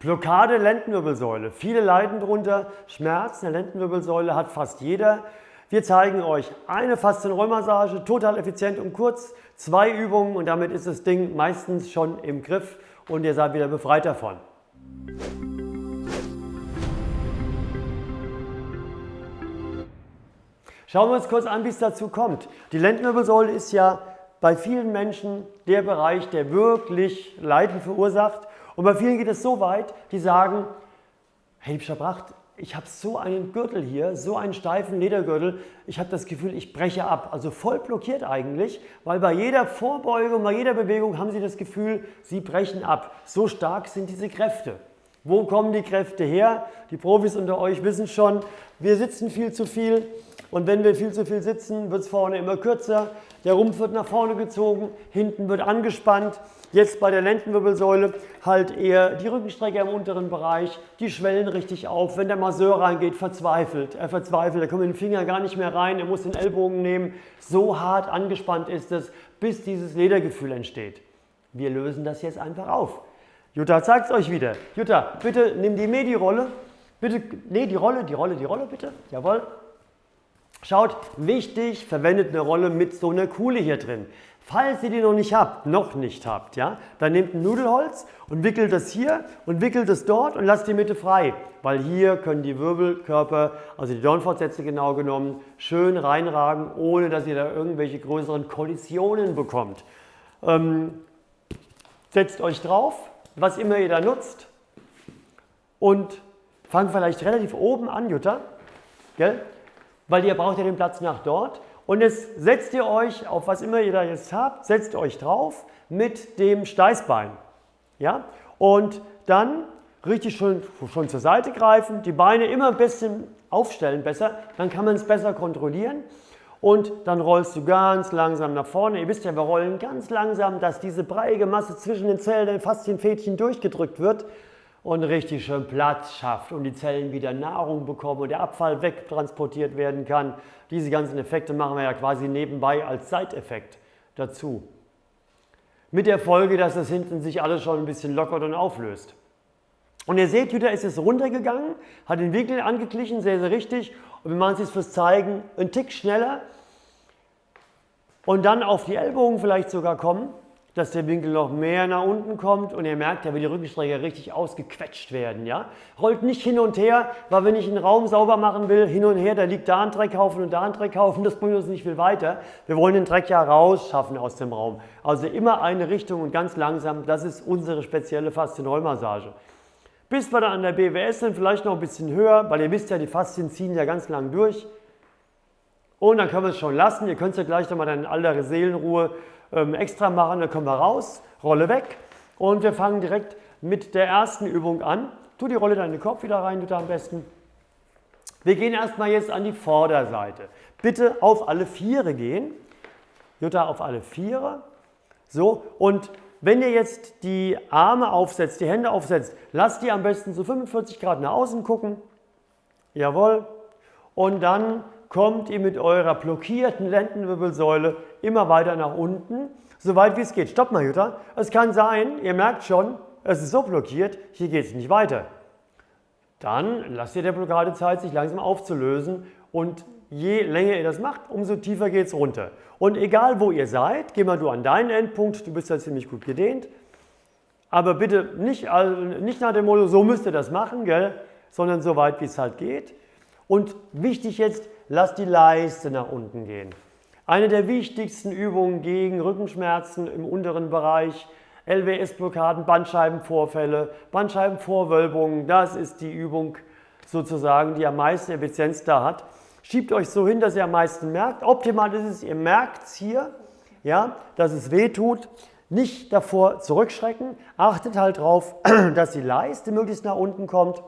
Blockade Lendenwirbelsäule. Viele leiden darunter. Schmerzen der Lendenwirbelsäule hat fast jeder. Wir zeigen euch eine Faszienrollmassage, total effizient und kurz, 2 Übungen und damit ist das Ding meistens schon im Griff und ihr seid wieder befreit davon. Schauen wir uns kurz an, wie es dazu kommt. Die Lendenwirbelsäule ist ja bei vielen Menschen der Bereich, der wirklich Leiden verursacht. Und bei vielen geht es so weit, die sagen, hey, liebster Bracht, ich habe so einen Gürtel hier, so einen steifen Ledergürtel, ich habe das Gefühl, ich breche ab. Also voll blockiert eigentlich, weil bei jeder Vorbeugung, bei jeder Bewegung haben Sie das Gefühl, Sie brechen ab. So stark sind diese Kräfte. Wo kommen die Kräfte her? Die Profis unter euch wissen schon, wir sitzen viel zu viel. Und wenn wir viel zu viel sitzen, wird es vorne immer kürzer, der Rumpf wird nach vorne gezogen, hinten wird angespannt. Jetzt bei der Lendenwirbelsäule halt eher die Rückenstrecke im unteren Bereich, die schwellen richtig auf. Wenn der Masseur reingeht, verzweifelt, er kommt mit dem Finger gar nicht mehr rein, er muss den Ellbogen nehmen. So hart angespannt ist es, bis dieses Ledergefühl entsteht. Wir lösen das jetzt einfach auf. Jutta zeigt es euch wieder. Jutta, bitte nimm die Medi-Rolle. Bitte, nee, die Rolle bitte. Jawohl. Schaut, wichtig, verwendet eine Rolle mit so einer Kuhle hier drin. Falls ihr die noch nicht habt, ja, dann nehmt ein Nudelholz und wickelt das hier und wickelt es dort und lasst die Mitte frei. Weil hier können die Wirbelkörper, also die Dornfortsätze genau genommen, schön reinragen, ohne dass ihr da irgendwelche größeren Kollisionen bekommt. Setzt euch drauf, was immer ihr da nutzt und fangt vielleicht relativ oben an, Jutta, gell? Weil ihr braucht ja den Platz nach dort. Und jetzt setzt ihr euch, auf was immer ihr da jetzt habt, setzt euch drauf mit dem Steißbein. Ja? Und dann richtig schön schon zur Seite greifen, die Beine immer ein bisschen aufstellen besser, dann kann man es besser kontrollieren. Und dann rollst du ganz langsam nach vorne. Ihr wisst ja, wir rollen ganz langsam, dass diese breiige Masse zwischen den Zellen, den Faszienfädchen durchgedrückt wird. Und richtig schön Platz schafft und die Zellen wieder Nahrung bekommen und der Abfall wegtransportiert werden kann. Diese ganzen Effekte machen wir ja quasi nebenbei als Seiteffekt dazu. Mit der Folge, dass das hinten sich alles schon ein bisschen lockert und auflöst. Und ihr seht, Jutta ist jetzt runtergegangen, hat den Winkel angeglichen, sehr, sehr richtig. Und wir machen es jetzt fürs Zeigen einen Tick schneller und dann auf die Ellbogen vielleicht sogar kommen, dass der Winkel noch mehr nach unten kommt und ihr merkt, da wird die Rückenstrecke richtig ausgequetscht werden. Ja? Rollt nicht hin und her, weil wenn ich einen Raum sauber machen will, hin und her, da liegt da ein Dreckhaufen und da ein Dreckhaufen, das bringt uns nicht viel weiter. Wir wollen den Dreck ja rausschaffen aus dem Raum. Also immer eine Richtung und ganz langsam, das ist unsere spezielle Faszienrollmassage. Bis wir dann an der BWS sind, vielleicht noch ein bisschen höher, weil ihr wisst ja, die Faszien ziehen ja ganz lang durch. Und dann können wir es schon lassen, ihr könnt es ja gleich nochmal in aller Seelenruhe extra machen, dann kommen wir raus, Rolle weg und wir fangen direkt mit der ersten Übung an. Tu die Rolle dann in den Kopf wieder rein, Jutta am besten. Wir gehen erstmal jetzt an die Vorderseite. Bitte auf alle Viere gehen. Jutta auf alle Viere. So, und wenn ihr jetzt die Arme aufsetzt, die Hände aufsetzt, lasst die am besten so 45 Grad nach außen gucken. Jawohl. Und dann kommt ihr mit eurer blockierten Lendenwirbelsäule immer weiter nach unten, so weit wie es geht. Stopp mal, Jutta. Es kann sein, ihr merkt schon, es ist so blockiert, hier geht es nicht weiter. Dann lasst ihr der Blockade Zeit, sich langsam aufzulösen und je länger ihr das macht, umso tiefer geht es runter. Und egal wo ihr seid, geh mal du an deinen Endpunkt, du bist ja ziemlich gut gedehnt, aber bitte nicht nach dem Motto, so müsst ihr das machen, gell? Sondern so weit wie es halt geht. Und wichtig jetzt, lasst die Leiste nach unten gehen. Eine der wichtigsten Übungen gegen Rückenschmerzen im unteren Bereich, LWS-Blockaden, Bandscheibenvorfälle, Bandscheibenvorwölbungen, das ist die Übung sozusagen, die am meisten Effizienz da hat. Schiebt euch so hin, dass ihr am meisten merkt. Optimal ist es, ihr merkt es hier, ja, dass es weh tut. Nicht davor zurückschrecken, achtet halt darauf, dass die Leiste möglichst nach unten kommt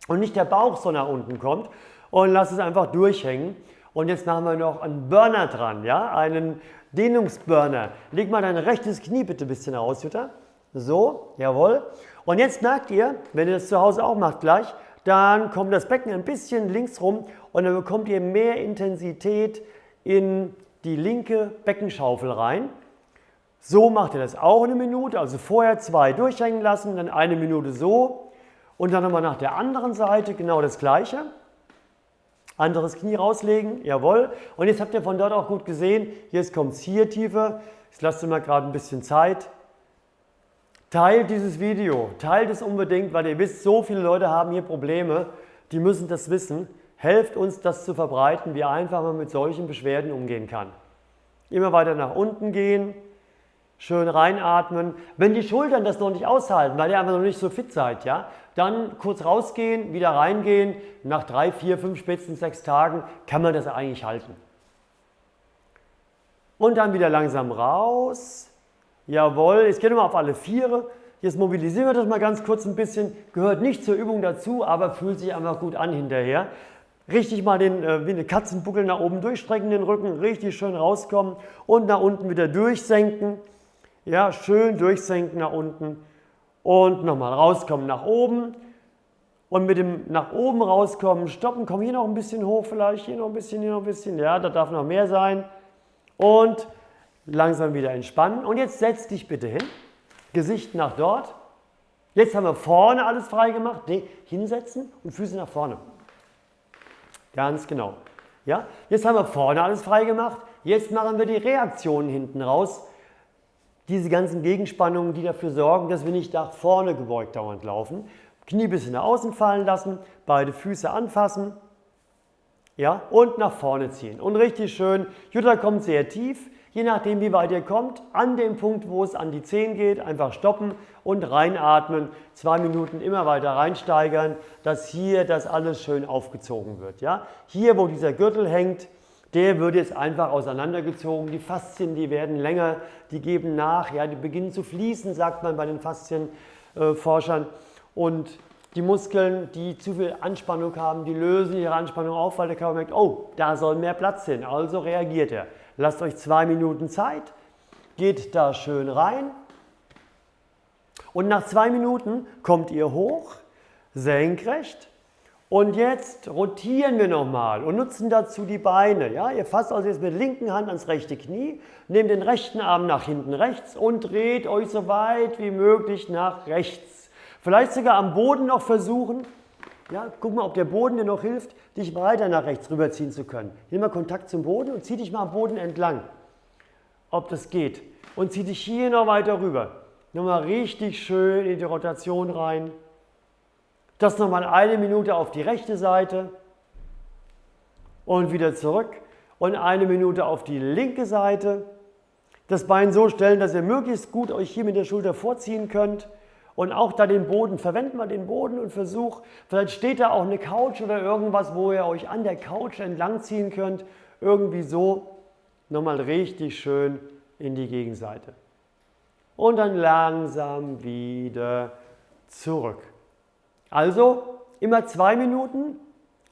und nicht der Bauch so nach unten kommt. Und lasst es einfach durchhängen. Und jetzt machen wir noch einen Burner dran, ja? Einen Dehnungsburner. Leg mal dein rechtes Knie bitte ein bisschen aus, Jutta. So, jawohl. Und jetzt merkt ihr, wenn ihr das zu Hause auch macht gleich, dann kommt das Becken ein bisschen links rum und dann bekommt ihr mehr Intensität in die linke Beckenschaufel rein. So macht ihr das auch eine Minute, also vorher 2 durchhängen lassen, dann 1 Minute so. Und dann nochmal nach der anderen Seite genau das Gleiche. Anderes Knie rauslegen, jawohl. Und jetzt habt ihr von dort auch gut gesehen, jetzt kommt es hier tiefer. Ich lasse mal gerade ein bisschen Zeit. Teilt dieses Video, teilt es unbedingt, weil ihr wisst, so viele Leute haben hier Probleme, die müssen das wissen. Helft uns, das zu verbreiten, wie einfach man mit solchen Beschwerden umgehen kann. Immer weiter nach unten gehen, schön reinatmen. Wenn die Schultern das noch nicht aushalten, weil ihr einfach noch nicht so fit seid, ja, dann kurz rausgehen, wieder reingehen. Nach 3, 4, 5, spätestens 6 Tagen kann man das eigentlich halten. Und dann wieder langsam raus. Jawohl, jetzt gehen wir mal auf alle Viere. Jetzt mobilisieren wir das mal ganz kurz ein bisschen. Gehört nicht zur Übung dazu, aber fühlt sich einfach gut an hinterher. Richtig mal wie eine Katzenbuckel nach oben durchstrecken, den Rücken, richtig schön rauskommen und nach unten wieder durchsenken. Ja, schön durchsenken nach unten und nochmal rauskommen nach oben. Und mit dem nach oben rauskommen, stoppen, komm hier noch ein bisschen hoch vielleicht, hier noch ein bisschen, hier noch ein bisschen. Ja, da darf noch mehr sein. Und langsam wieder entspannen. Und jetzt setz dich bitte hin, Gesicht nach dort. Jetzt haben wir vorne alles frei gemacht. Hinsetzen und Füße nach vorne. Ganz genau. Ja? Jetzt haben wir vorne alles frei gemacht. Jetzt machen wir die Reaktionen hinten raus. Diese ganzen Gegenspannungen, die dafür sorgen, dass wir nicht nach vorne gebeugt dauernd laufen. Knie ein bisschen nach außen fallen lassen, beide Füße anfassen, ja, und nach vorne ziehen. Und richtig schön, Jutta kommt sehr tief, je nachdem wie weit ihr kommt, an dem Punkt, wo es an die Zehen geht, einfach stoppen und reinatmen, 2 Minuten immer weiter reinsteigern, dass hier das alles schön aufgezogen wird. Ja. Hier, wo dieser Gürtel hängt, der wird jetzt einfach auseinandergezogen, die Faszien, die werden länger, die geben nach, ja, die beginnen zu fließen, sagt man bei den Faszienforschern. Und die Muskeln, die zu viel Anspannung haben, die lösen ihre Anspannung auf, weil der Körper merkt, oh, da soll mehr Platz hin, also reagiert er. Lasst euch 2 Minuten Zeit, geht da schön rein und nach 2 Minuten kommt ihr hoch, senkrecht und jetzt rotieren wir nochmal und nutzen dazu die Beine. Ja? Ihr fasst also jetzt mit der linken Hand ans rechte Knie, nehmt den rechten Arm nach hinten rechts und dreht euch so weit wie möglich nach rechts. Vielleicht sogar am Boden noch versuchen, ja, guck mal, ob der Boden dir noch hilft, dich weiter nach rechts rüberziehen zu können. Nimm mal Kontakt zum Boden und zieh dich mal am Boden entlang, ob das geht. Und zieh dich hier noch weiter rüber. Nochmal richtig schön in die Rotation rein. Das nochmal 1 Minute auf die rechte Seite und wieder zurück und 1 Minute auf die linke Seite. Das Bein so stellen, dass ihr möglichst gut euch hier mit der Schulter vorziehen könnt. Und auch da den Boden, verwendet mal den Boden und versucht, vielleicht steht da auch eine Couch oder irgendwas, wo ihr euch an der Couch entlang ziehen könnt. Irgendwie so, nochmal richtig schön in die Gegenseite. Und dann langsam wieder zurück. Also immer 2 Minuten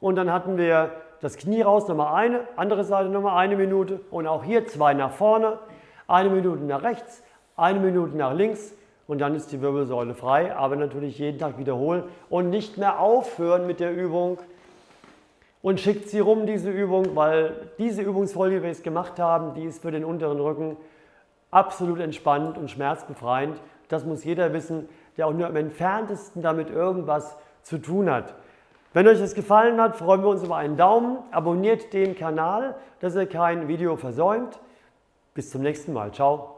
und dann hatten wir das Knie raus, nochmal eine, andere Seite nochmal 1 Minute und auch hier 2 nach vorne, 1 Minute nach rechts, 1 Minute nach links. Und dann ist die Wirbelsäule frei, aber natürlich jeden Tag wiederholen und nicht mehr aufhören mit der Übung. Und schickt sie rum, diese Übung, weil diese Übungsfolge, die wir jetzt gemacht haben, die ist für den unteren Rücken absolut entspannt und schmerzbefreiend. Das muss jeder wissen, der auch nur am entferntesten damit irgendwas zu tun hat. Wenn euch das gefallen hat, freuen wir uns über einen Daumen. Abonniert den Kanal, dass ihr kein Video versäumt. Bis zum nächsten Mal. Ciao.